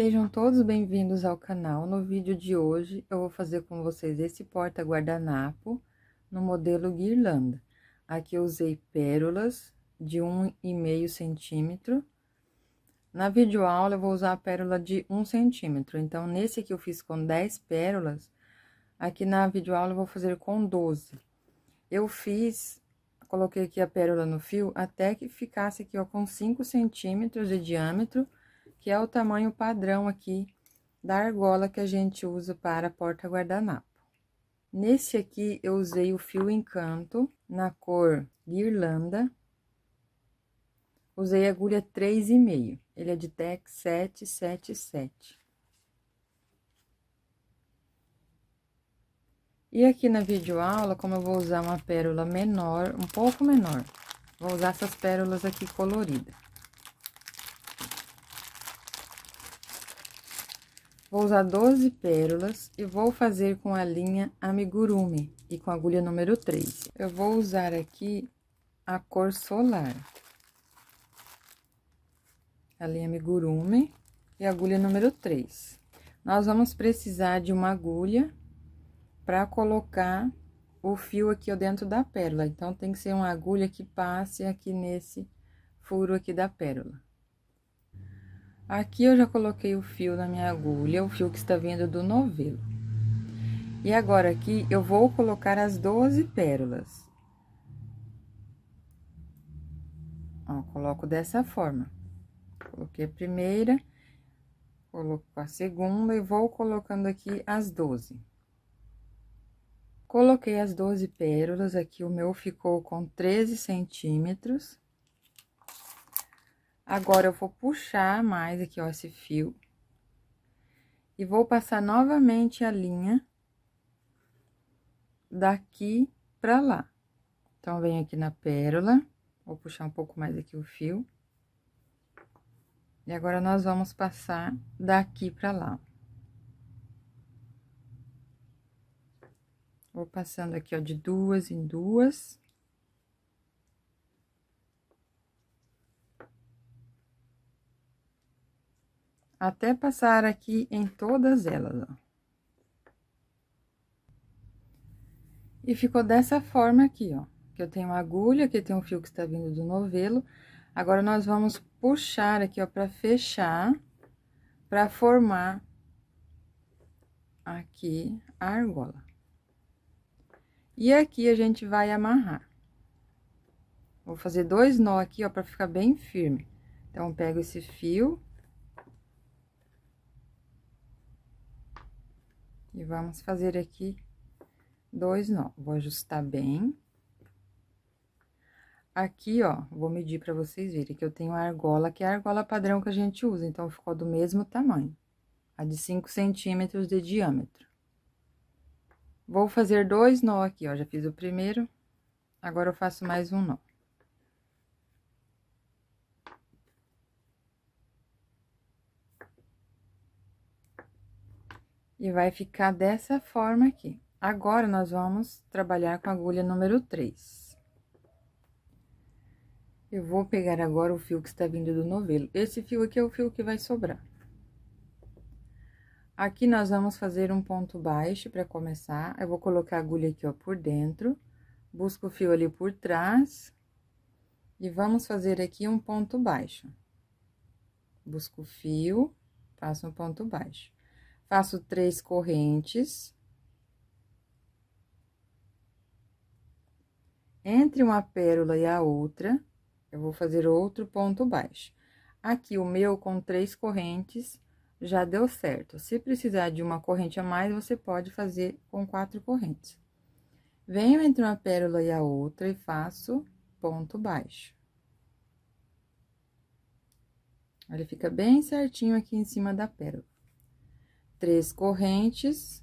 Sejam todos bem-vindos ao canal. No vídeo de hoje, eu vou fazer com vocês esse porta-guardanapo no modelo guirlanda. Aqui eu usei pérolas de 1,5 centímetro. Na videoaula, eu vou usar a pérola de 1 centímetro. Então, nesse aqui eu fiz com 10 pérolas. Aqui na videoaula, eu vou fazer com 12. Coloquei aqui a pérola no fio até que ficasse aqui, ó, com 5 centímetros de diâmetro, que é o tamanho padrão aqui da argola que a gente usa para porta-guardanapo. Nesse aqui, eu usei o fio Encanto, na cor guirlanda. Usei agulha 3,5, ele é de Tex 777. E aqui na videoaula, como eu vou usar uma pérola menor, um pouco menor, vou usar essas pérolas aqui coloridas. Vou usar 12 pérolas e vou fazer com a linha amigurumi e com a agulha número 3. Eu vou usar aqui a cor solar. A linha amigurumi e a agulha número 3. Nós vamos precisar de uma agulha para colocar o fio aqui ó, dentro da pérola. Então, tem que ser uma agulha que passe aqui nesse furo aqui da pérola. Aqui eu já coloquei o fio na minha agulha, o fio que está vindo do novelo. E agora aqui eu vou colocar as 12 pérolas. Ó, coloco dessa forma. Coloquei a primeira, coloco a segunda e vou colocando aqui as 12. Coloquei as 12 pérolas, aqui o meu ficou com 13 centímetros. Agora, eu vou puxar mais aqui, ó, esse fio. E vou passar novamente a linha daqui pra lá. Então, venho aqui na pérola, vou puxar um pouco mais aqui o fio. E agora, nós vamos passar daqui pra lá. Vou passando aqui, ó, de duas em duas. Até passar aqui em todas elas, ó. E ficou dessa forma aqui, ó. Que eu tenho uma agulha, aqui tem um fio que está vindo do novelo. Agora, nós vamos puxar aqui, ó, pra fechar, pra formar aqui a argola. E aqui a gente vai amarrar. Vou fazer 2 nó aqui, ó, pra ficar bem firme. Então, pego esse fio. E vamos fazer aqui 2 nó. Vou ajustar bem. Aqui, ó, vou medir pra vocês verem que eu tenho a argola, que é a argola padrão que a gente usa, então, ficou do mesmo tamanho. A de 5 centímetros de diâmetro. Vou fazer 2 nó aqui, ó, já fiz o primeiro, agora eu faço mais um nó. E vai ficar dessa forma aqui. Agora, nós vamos trabalhar com a agulha número 3. Eu vou pegar agora o fio que está vindo do novelo. Esse fio aqui é o fio que vai sobrar. Aqui, nós vamos fazer um ponto baixo para começar. Eu vou colocar a agulha aqui, ó, por dentro. Busco o fio ali por trás. E vamos fazer aqui um ponto baixo. Busco o fio, faço um ponto baixo. Faço 3 correntes. Entre uma pérola e a outra, eu vou fazer outro ponto baixo. Aqui, o meu com 3 correntes já deu certo. Se precisar de uma corrente a mais, você pode fazer com 4 correntes. Venho entre uma pérola e a outra e faço ponto baixo. Ele fica bem certinho aqui em cima da pérola. 3 correntes.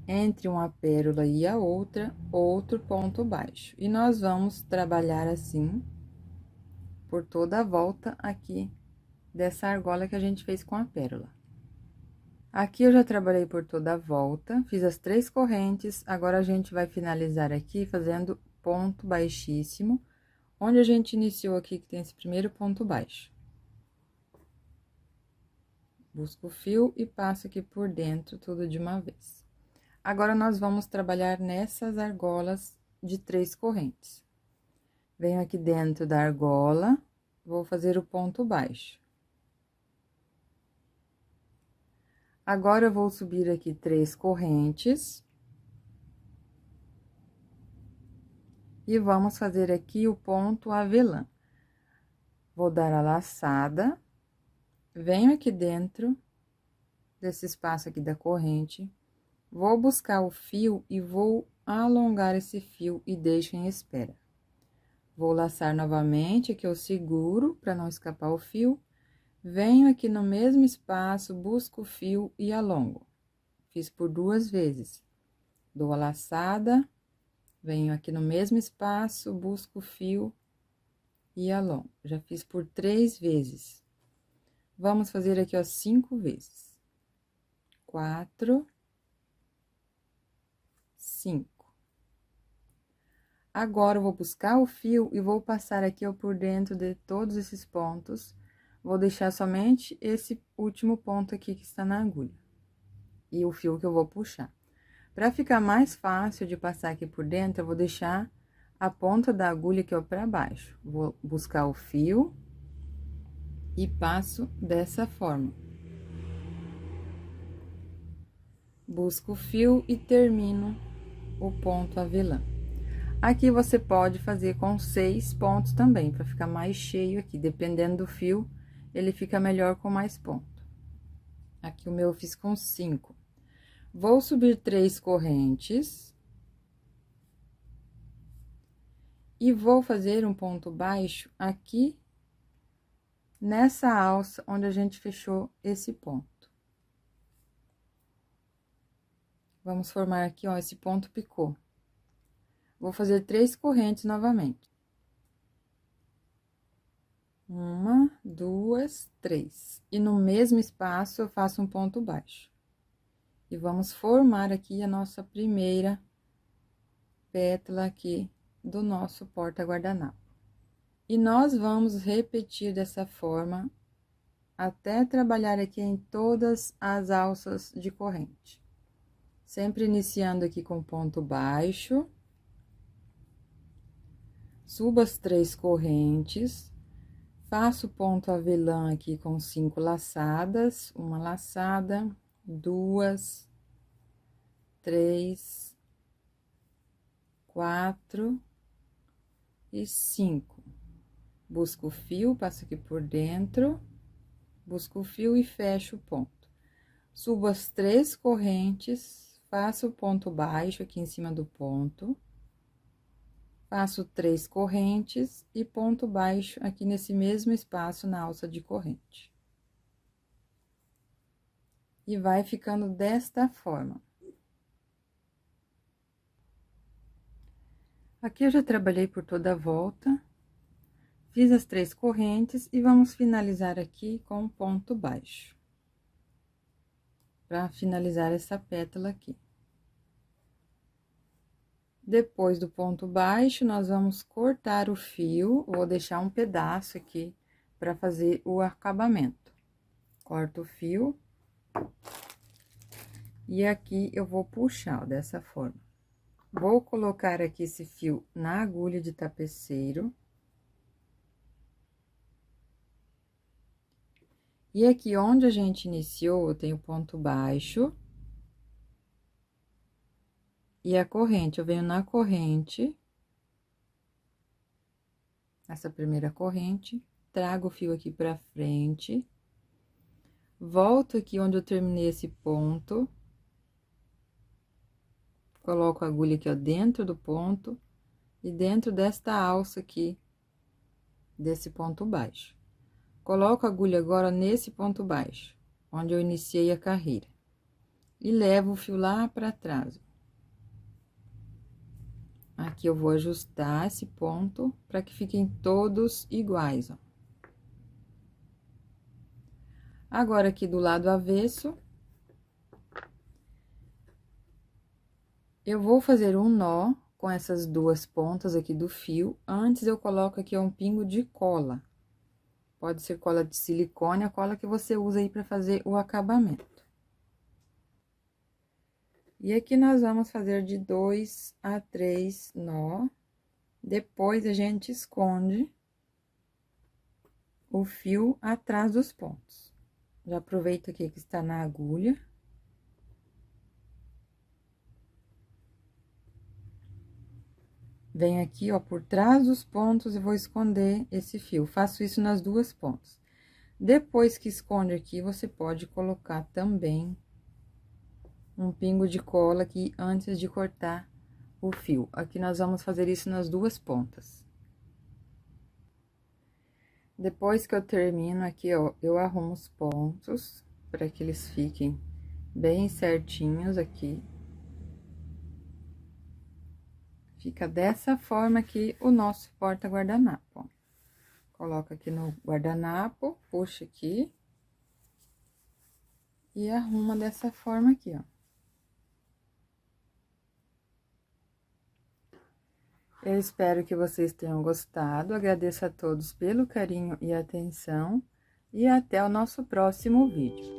Entre uma pérola e a outra, outro ponto baixo. E nós vamos trabalhar assim, por toda a volta aqui dessa argola que a gente fez com a pérola. Aqui eu já trabalhei por toda a volta, fiz as 3 correntes, agora a gente vai finalizar aqui fazendo ponto baixíssimo, onde a gente iniciou aqui, que tem esse primeiro ponto baixo. Busco o fio e passo aqui por dentro tudo de uma vez. Agora, nós vamos trabalhar nessas argolas de 3 correntes. Venho aqui dentro da argola, vou fazer o ponto baixo. Agora, eu vou subir aqui 3 correntes. E vamos fazer aqui o ponto avelã. Vou dar a laçada, venho aqui dentro desse espaço aqui da corrente, vou buscar o fio e vou alongar esse fio e deixo em espera. Vou laçar novamente, aqui eu seguro para não escapar o fio, venho aqui no mesmo espaço, busco o fio e alongo. Fiz por 2 vezes. Dou a laçada, venho aqui no mesmo espaço, busco o fio e alongo. Já fiz por 3 vezes. Vamos fazer aqui, ó, 5 vezes. 4, 5. Agora, eu vou buscar o fio e vou passar aqui, ó, por dentro de todos esses pontos. Vou deixar somente esse último ponto aqui que está na agulha. E o fio que eu vou puxar. Para ficar mais fácil de passar aqui por dentro, eu vou deixar a ponta da agulha aqui, ó, para baixo. Vou buscar o fio e passo dessa forma. Busco o fio e termino o ponto avelã. Aqui você pode fazer com 6 pontos também, para ficar mais cheio aqui, dependendo do fio, ele fica melhor com mais ponto. Aqui o meu eu fiz com 5. Vou subir 3 correntes. E vou fazer um ponto baixo aqui, nessa alça onde a gente fechou esse ponto. Vamos formar aqui, ó, esse ponto picô. Vou fazer 3 correntes novamente. 1, 2, 3. E no mesmo espaço, eu faço um ponto baixo. E vamos formar aqui a nossa primeira pétala aqui do nosso porta-guardanapo. E nós vamos repetir dessa forma até trabalhar aqui em todas as alças de corrente. Sempre iniciando aqui com ponto baixo. Subo as 3 correntes, faço ponto avelã aqui com 5 laçadas, uma laçada, 2, 3, 4 e 5. Busco o fio, passo aqui por dentro, busco o fio e fecho o ponto. Subo as 3 correntes, faço o ponto baixo aqui em cima do ponto. Faço 3 correntes e ponto baixo aqui nesse mesmo espaço na alça de corrente. E vai ficando desta forma. Aqui eu já trabalhei por toda a volta, fiz as 3 correntes e vamos finalizar aqui com um ponto baixo. Para finalizar essa pétala aqui. Depois do ponto baixo, nós vamos cortar o fio, vou deixar um pedaço aqui para fazer o acabamento. Corto o fio. E aqui eu vou puxar, ó, dessa forma. Vou colocar aqui esse fio na agulha de tapeceiro. E aqui onde a gente iniciou, eu tenho ponto baixo. E a corrente, eu venho na corrente, essa primeira corrente, trago o fio aqui pra frente, volto aqui onde eu terminei esse ponto, coloco a agulha aqui, ó, dentro do ponto, e dentro desta alça aqui, desse ponto baixo. Coloco a agulha agora nesse ponto baixo, onde eu iniciei a carreira, e levo o fio lá pra trás. Aqui eu vou ajustar esse ponto para que fiquem todos iguais, ó. Agora, aqui do lado avesso, eu vou fazer um nó com essas 2 pontas aqui do fio. Antes, eu coloco aqui um pingo de cola. Pode ser cola de silicone, a cola que você usa aí para fazer o acabamento. E aqui nós vamos fazer de 2 a 3 nó. Depois, a gente esconde o fio atrás dos pontos. Já aproveito aqui que está na agulha. Venho aqui, ó, por trás dos pontos e vou esconder esse fio. Faço isso nas duas pontas. Depois que esconde aqui, você pode colocar também um pingo de cola aqui antes de cortar o fio. Aqui nós vamos fazer isso nas duas pontas. Depois que eu termino aqui, ó, eu arrumo os pontos para que eles fiquem bem certinhos aqui. Fica dessa forma aqui o nosso porta-guardanapo, ó. Coloca aqui no guardanapo, puxa aqui. E arruma dessa forma aqui, ó. Eu espero que vocês tenham gostado, agradeço a todos pelo carinho e atenção, e até o nosso próximo vídeo.